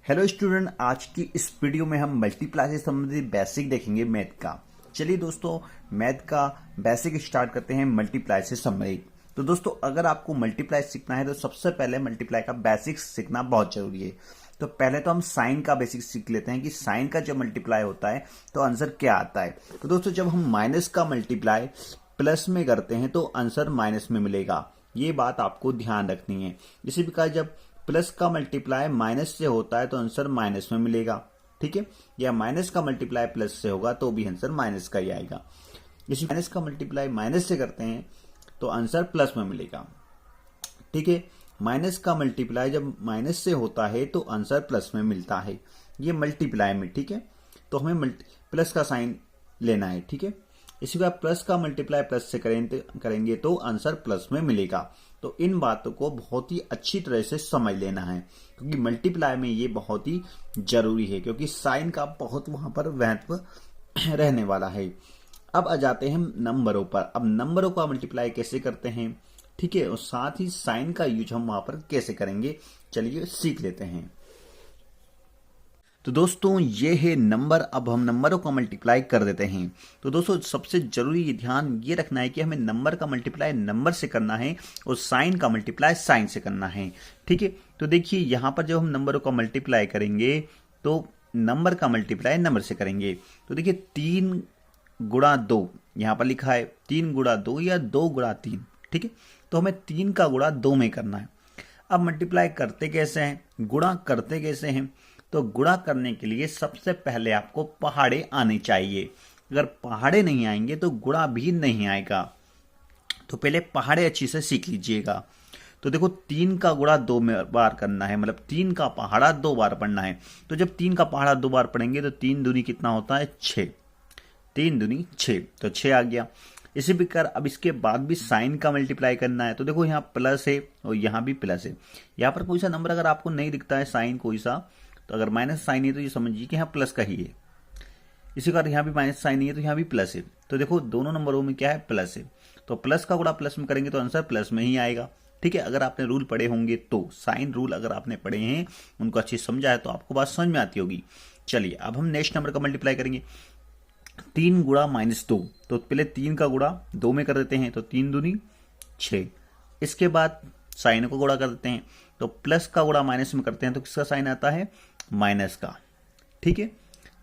Hello student, आज की इस वीडियो में हम मल्टीप्लाई से संबंधित बेसिक देखेंगे मैथ का। चलिए दोस्तों, मैथ का बेसिक स्टार्ट करते हैं मल्टीप्लाई से संबंधित। तो दोस्तों, अगर आपको मल्टीप्लाई सीखना है तो सबसे पहले मल्टीप्लाई का बेसिक सीखना बहुत जरूरी है। तो पहले तो हम साइन का बेसिक सीख लेते हैं कि साइन का जब मल्टीप्लाई होता है तो आंसर क्या आता है। तो दोस्तों, जब हम माइनस का मल्टीप्लाई प्लस में करते हैं तो आंसर माइनस में मिलेगा। ये बात आपको ध्यान रखनी है। इसी प्रकार जब प्लस का मल्टीप्लाई माइनस से होता है तो आंसर माइनस में मिलेगा, ठीक है। या माइनस का मल्टीप्लाई प्लस से होगा तो भी आंसर माइनस का ही आएगा। इसी माइनस का मल्टीप्लाई माइनस से करते हैं तो आंसर प्लस में मिलेगा, ठीक है। माइनस का मल्टीप्लाई जब माइनस से होता है तो आंसर प्लस में मिलता है, ये मल्टीप्लाई में, ठीक है। तो हमें प्लस का साइन लेना है, ठीक है। इसी प्रकार प्लस का मल्टीप्लाई प्लस से करेंगे तो आंसर प्लस में मिलेगा। तो इन बातों को बहुत ही अच्छी तरह से समझ लेना है, क्योंकि मल्टीप्लाई में ये बहुत ही जरूरी है, क्योंकि साइन का बहुत वहां पर महत्व रहने वाला है। अब आ जाते हैं नंबरों पर। अब नंबरों का मल्टीप्लाई कैसे करते हैं, ठीक है, और साथ ही साइन का यूज हम वहां पर कैसे करेंगे, चलिए सीख लेते हैं। तो दोस्तों, ये है नंबर। अब हम नंबरों का मल्टीप्लाई कर देते हैं। तो दोस्तों, सबसे जरूरी ध्यान ये रखना है कि हमें नंबर का मल्टीप्लाई नंबर से करना है और साइन का मल्टीप्लाई साइन से करना है, ठीक है। तो देखिए, यहां पर जब हम नंबरों का मल्टीप्लाई करेंगे तो नंबर का मल्टीप्लाई नंबर से करेंगे। तो देखिए, 3 गुणा 2 यहां पर लिखा है, 3 गुणा 2 या 2 गुणा 3, ठीक है। तो हमें 3 का गुणा 2 में करना है। अब मल्टीप्लाई करते कैसे हैं, गुणा करते कैसे हैं। तो गुणा करने के लिए सबसे पहले आपको पहाड़े आने चाहिए। अगर पहाड़े नहीं आएंगे तो गुणा भी नहीं आएगा। तो पहले पहाड़े अच्छी से सीख लीजिएगा। तो देखो, 3 का गुणा 2 बार करना है, मतलब 3 का पहाड़ा 2 बार पढ़ना है। तो जब 3 का पहाड़ा 2 बार पढ़ेंगे तो 3 दूनी कितना होता है, 6। 3 दूनी 6, तो 6 आ गया। इसी प्रकार अब इसके बाद भी साइन का मल्टीप्लाई करना है। तो देखो, यहाँ प्लस है और यहाँ भी प्लस है। यहाँ पर कोई सा नंबर अगर आपको नहीं दिखता है साइन कोई सा, तो अगर माइनस साइन है तो ये समझिए कि यहाँ प्लस का ही है। इसी प्रकार यहाँ भी माइनस साइन नहीं है तो यहाँ भी प्लस है। तो देखो, दोनों नंबरों में क्या है, प्लस है। तो प्लस का गुणा प्लस में करेंगे तो आंसर प्लस में ही आएगा, ठीक है। अगर आपने रूल पढ़े होंगे तो, साइन रूल अगर आपने पढ़े हैं, उनको अच्छी समझा है तो आपको बात समझ में आती होगी। चलिए, अब हम नेक्स्ट नंबर का मल्टीप्लाई करेंगे। 3 गुणा -2। तो पहले 3 का गुणा 2 में कर देते हैं, तो 3 दूनी 6। इसके बाद साइन को गुणा कर देते हैं। तो प्लस का गुणा माइनस में करते हैं तो किसका साइन आता है, माइनस का, ठीक है।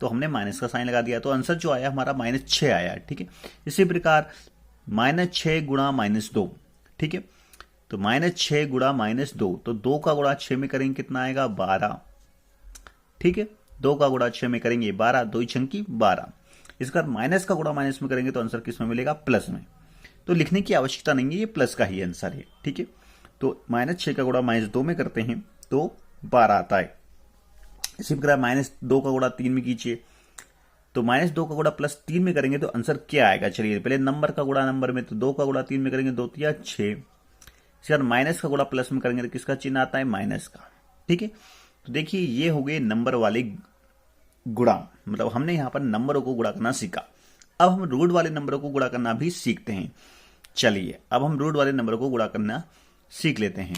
तो हमने माइनस का साइन लगा दिया, तो आंसर जो आया हमारा -6 आया, ठीक है। इसी प्रकार -6 गुणा -2, ठीक है। तो -6 गुणा -2, तो 2 का गुणा 6 में करेंगे कितना आएगा, 12, ठीक है। 2 का गुणा 6 में करेंगे 12, 2 छंकी 12। इसका माइनस का गुणा माइनस में करेंगे तो आंसर किस में मिलेगा, प्लस में। तो लिखने की आवश्यकता नहीं है, ये प्लस का ही आंसर है, ठीक है। तो -6 का गुणा -2 में करते हैं तो 12 आता है। इसी प्रकार -2 का गुणा 3 में कीजिए, तो -2 का गुणा +3 में करेंगे तो आंसर क्या आएगा। चलिए, पहले नंबर का गुणा नंबर में, तो 2 का गुणा 3 में करेंगे 2 तिया 6। इसी बार माइनस का गुणा प्लस में करेंगे तो किसका चिन्ह आता है, माइनस का, ठीक है। तो देखिए, ये हो गए नंबर वाले गुणा, मतलब हमने यहां पर नंबरों को गुणा करना सीखा। अब हम रूट वाले नंबरों को गुणा करना भी सीखते हैं। चलिए, अब हम रूट वाले नंबरों को गुणा करना सीख लेते हैं।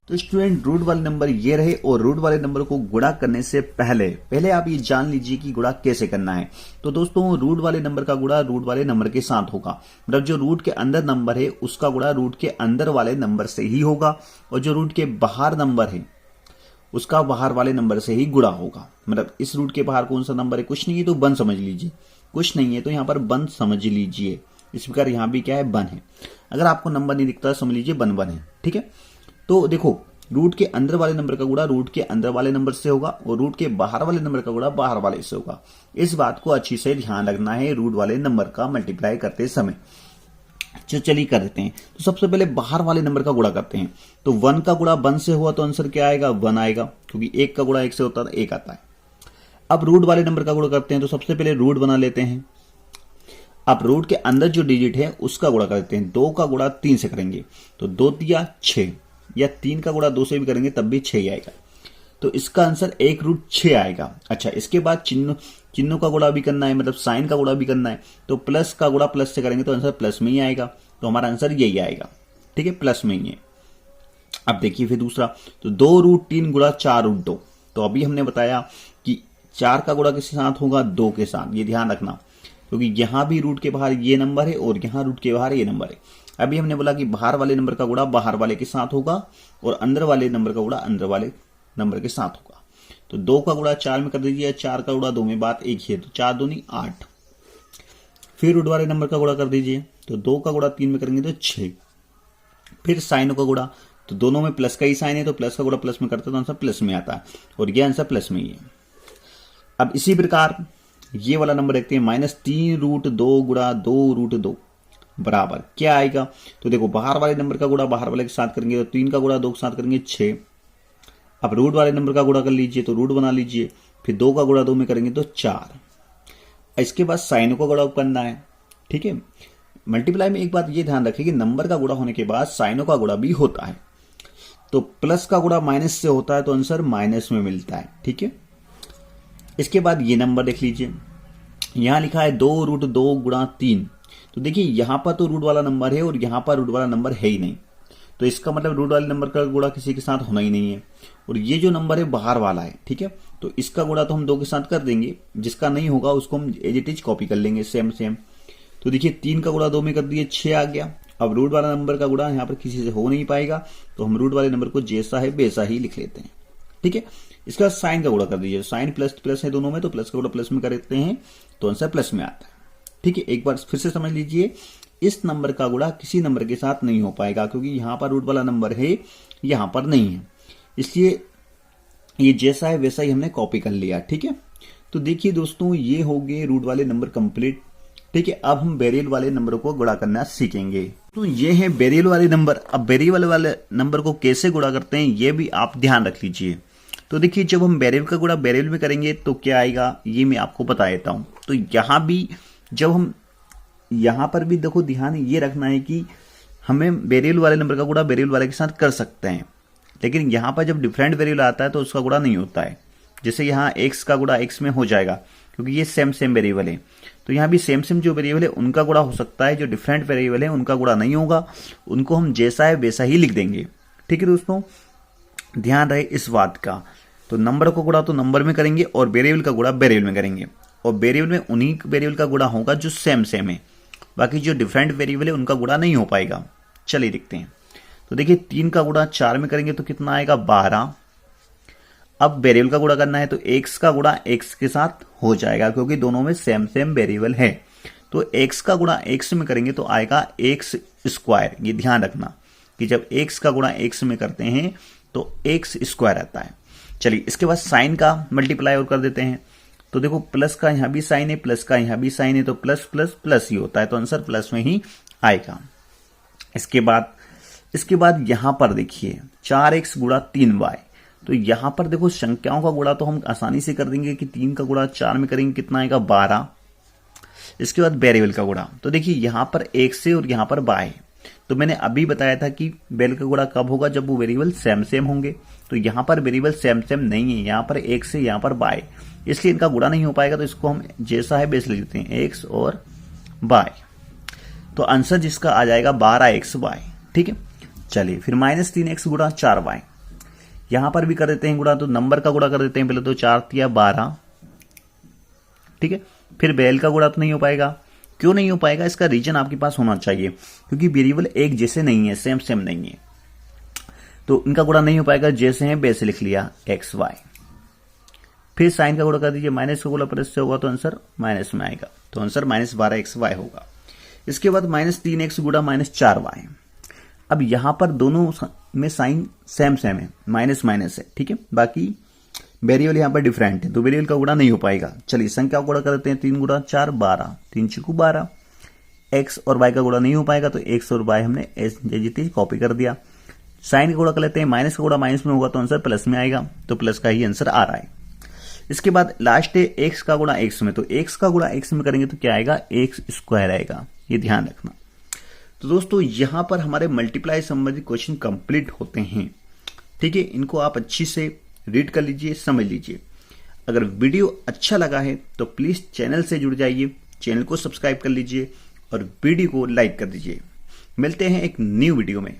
तो स्टूडेंट, रूट वाले नंबर ये रहे, और रूट वाले नंबर को गुणा करने से पहले आप ये जान लीजिए कि गुणा कैसे करना है। तो दोस्तों, रूट वाले नंबर का गुणा रूट वाले नंबर के साथ होगा, मतलब जो रूट के अंदर नंबर है उसका गुणा रूट के अंदर वाले नंबर से ही होगा, और जो रूट के बाहर नंबर है उसका बाहर वाले नंबर से ही गुणा होगा। मतलब इस रूट के बाहर कौन सा नंबर है, कुछ नहीं है तो 1 समझ लीजिए, कुछ नहीं है तो यहाँ पर 1 समझ लीजिए। इस प्रकार यहाँ भी क्या है, 1 है। अगर आपको नंबर नहीं दिखता समझ लीजिए 1 है, ठीक है। तो देखो, रूट के अंदर वाले नंबर का गुणा रूट के अंदर वाले नंबर से होगा, और रूट के बाहर वाले नंबर का गुणा बाहर वाले से होगा। इस बात को अच्छी से ध्यान रखना है रूट वाले नंबर का मल्टीप्लाई करते समय। चलिए कर देते हैं। तो सबसे पहले बाहर वाले नंबर का गुणा करते हैं। तो 1 का गुणा 1 से हुआ तो आंसर क्या आएगा, 1 आएगा, क्योंकि 1 का गुणा 1 से होता है 1 आता है। अब रूट वाले नंबर का गुणा करते हैं, तो सबसे पहले रूट बना लेते हैं। अब रूट के अंदर जो डिजिट है उसका गुणा करते हैं। 2 का गुणा 3 से करेंगे तो 2 तिया 6, या 3 का गुणा 2 से भी करेंगे तब भी 6 ही आएगा। तो इसका आंसर 1√6 आएगा। अच्छा, इसके बाद चिन्हों का गुणा भी करना है, मतलब साइन का गुणा भी करना है। तो प्लस का गुणा प्लस से करेंगे तो आंसर प्लस में ही आएगा। तो हमारा आंसर यही आएगा, ठीक है, प्लस में ही है। अब देखिए फिर दूसरा, तो 2√3 गुणा 4√2, तो अभी हमने बताया कि 4 का गुणा किसके साथ होगा, 2 के साथ। ये ध्यान रखना, क्योंकि यहां भी रूट के बाहर ये नंबर है और यहां रूट के बाहर ये नंबर है। अभी हमने बोला कि बाहर वाले नंबर का गुणा बाहर वाले के साथ होगा और अंदर वाले नंबर का गुणा अंदर वाले नंबर के साथ होगा। तो 2 का गुणा 4 में कर दीजिए, 4 का गुणा 2 में, बात एक ही है, तो 4 दूनी 8। फिर रूट वाले नंबर का गुणा कर दीजिए, तो 2 का गुणा 3 में करेंगे तो 6। फिर साइनों का गुणा, तो दोनों में प्लस का ही साइन है, तो प्लस का गुणा प्लस में करते हैं तो आंसर प्लस में आता है, और ये आंसर प्लस में ही है। अब इसी प्रकार ये वाला नंबर देखते हैं, -3√2 गुणा 2√2 बराबर क्या आएगा। तो देखो बाहर वाले नंबर का गुणा बाहर वाले के साथ करेंगे तो 3 का गुणा 2 के साथ करेंगे 6। अब रूट वाले नंबर का गुणा कर लीजिए, तो रूट बना लीजिए, फिर 2 का गुणा 2 में करेंगे तो 4। इसके बाद साइनों का गुणा करना है, ठीक है। मल्टीप्लाई में एक बात ये ध्यान रखिए कि नंबर का गुणा होने के बाद साइनों का गुणा भी होता है। तो प्लस का गुणा माइनस से होता है तो आंसर माइनस में मिलता है, ठीक है। इसके बाद ये नंबर देख लीजिए, यहां लिखा है 2√2 गुणा 3। तो देखिए यहां पर तो रूट वाला नंबर है और यहां पर रूट वाला नंबर है ही नहीं, तो इसका मतलब रूट वाले नंबर का गुणा किसी के साथ होना ही नहीं है। और ये जो नंबर है बाहर वाला है, ठीक है, तो इसका गुणा तो हम 2 के साथ कर देंगे, जिसका नहीं होगा उसको हम एज इट इज कॉपी कर लेंगे सेम। तो देखिए 3 का गुणा 2 में कर दिए, 6 आ गया। अब रूट वाला नंबर का गुणा यहाँ पर किसी से हो नहीं पाएगा, तो हम रूट वाले नंबर को जैसा है वैसा ही लिख लेते हैं, ठीक है। इसका साइन का गुणा कर दीजिए, साइन प्लस प्लस है दोनों में, तो प्लस का गुणा प्लस में करते हैं तो आंसर प्लस में आता है, ठीक है। एक बार फिर से समझ लीजिए, इस नंबर का गुणा किसी नंबर के साथ नहीं हो पाएगा, क्योंकि यहां पर रूट वाला नंबर है, यहां पर नहीं है, इसलिए ये जैसा है वैसा ही हमने कॉपी कर लिया, ठीक है। तो देखिए दोस्तों, ये हो गए रूट वाले नंबर कंप्लीट, ठीक है। अब हम वेरिएबल वाले नंबर को गुणा करना सीखेंगे। तो ये है वेरिएबल वाले नंबर। अब वेरिएबल वाले नंबर को कैसे गुणा करते हैं ये भी आप ध्यान रख लीजिए। तो देखिए जब हम वेरिएबल का गुणा वेरिएबल में करेंगे तो क्या आएगा ये मैं आपको बता देता हूं। तो यहां भी जब हम यहां पर भी देखो ध्यान ये रखना है कि हमें वेरिएबल वाले नंबर का गुणा वेरिएबल वाले के साथ कर सकते हैं, लेकिन यहां पर जब डिफरेंट वेरिएबल आता है तो उसका गुणा नहीं होता है। जैसे यहाँ x का गुणा x में हो जाएगा क्योंकि ये सेम वेरिएबल है, तो यहाँ भी सेम जो वेरिएबल है उनका गुणा हो सकता है, जो डिफरेंट वेरिएबल है उनका गुणा नहीं होगा, उनको हम जैसा है वैसा ही लिख देंगे, ठीक है दोस्तों, ध्यान रहे इस बात का। तो नंबर को गुणा तो नंबर में करेंगे और वेरिएबल का गुणा वेरिएबल में करेंगे, और वेरिएबल में उन्हीं वेरिएबल का गुणा होगा जो सेम है, बाकी जो डिफरेंट वेरिएबल है उनका गुणा नहीं हो पाएगा। चलिए देखते हैं। तो देखिए 3 का गुणा 4 में करेंगे तो कितना आएगा 12। अब वेरिएबल का गुणा करना है तो x का गुणा x के साथ हो जाएगा क्योंकि दोनों में सेम वेरिएबल है, तो x का गुणा x में करेंगे तो आएगा x स्क्वायर। ये ध्यान रखना कि जब x का गुणा x में करते हैं तो x स्क्वायर आता है। चलिए इसके बाद साइन का मल्टीप्लाई और कर देते हैं। तो देखो प्लस का यहां भी साइन है, प्लस का यहां भी साइन है, तो प्लस प्लस प्लस ही होता है, तो आंसर प्लस में ही आएगा। इसके बाद यहां पर देखिए 4x गुणा 3y, तो यहां पर देखो संख्याओं का गुणा तो हम आसानी से कर देंगे कि 3 का गुणा 4 में करेंगे कितना आएगा 12। इसके बाद वेरिएबल का गुणा, तो देखिए यहां पर x है और यहां पर y, तो मैंने अभी बताया था कि वेरिएबल का गुणा कब होगा जब वो वेरिएबल सेम होंगे, तो यहां पर वेरिएबल सेम नहीं है, यहां पर x है यहां पर y, इसलिए इनका गुणा नहीं हो पाएगा, तो इसको हम जैसा है वैसे लिख देते हैं x और y, तो आंसर जिसका आ जाएगा 12xy, ठीक है। चलिए फिर -3x गुणा 4y, यहां पर भी कर देते हैं गुणा, तो नंबर का गुणा कर देते हैं पहले, तो 4 तिया 12, ठीक है। फिर वेरिएबल का गुणा तो नहीं हो पाएगा, क्यों नहीं हो पाएगा इसका रीजन आपके पास होना चाहिए, क्योंकि वेरिएबल एक जैसे नहीं है, सेम नहीं है, तो इनका गुणा नहीं हो पाएगा, जैसे हैं वैसे लिख लिया xy। फिर साइन का गुणा कर दीजिए, माइनस का गुणा प्लस से होगा तो आंसर माइनस में आएगा, तो आंसर -12xy होगा। इसके बाद -3x गुणा -4y, अब यहां पर दोनों में साइन सेम है, माइनस है, ठीक है, बाकी वेरिएबल यहां पर डिफरेंट है, तो वेरिएबल का गुणा नहीं हो पाएगा। चलिए संख्या को गुणा कर देते हैं, 3 गुणा 4 12, 3 चौको 12, x और y का गुणा नहीं हो पाएगा, तो x और y हमने एज कॉपी कर दिया। साइन का गुणा कर लेते हैं, माइनस का गुणा माइनस में होगा तो आंसर प्लस में आएगा, तो प्लस का ही आंसर आ रहा है। इसके बाद लास्ट है x का गुणा x में, तो x का गुणा x में करेंगे तो क्या आएगा x स्क्वायर आएगा, ये ध्यान रखना। तो दोस्तों यहां पर हमारे मल्टीप्लाई संबंधित क्वेश्चन कंप्लीट होते हैं, ठीक है, इनको आप अच्छी से रीड कर लीजिए, समझ लीजिए। अगर वीडियो अच्छा लगा है तो प्लीज चैनल से जुड़ जाइए, चैनल को सब्सक्राइब कर लीजिए और वीडियो को लाइक कर दीजिए। मिलते हैं एक न्यू वीडियो में।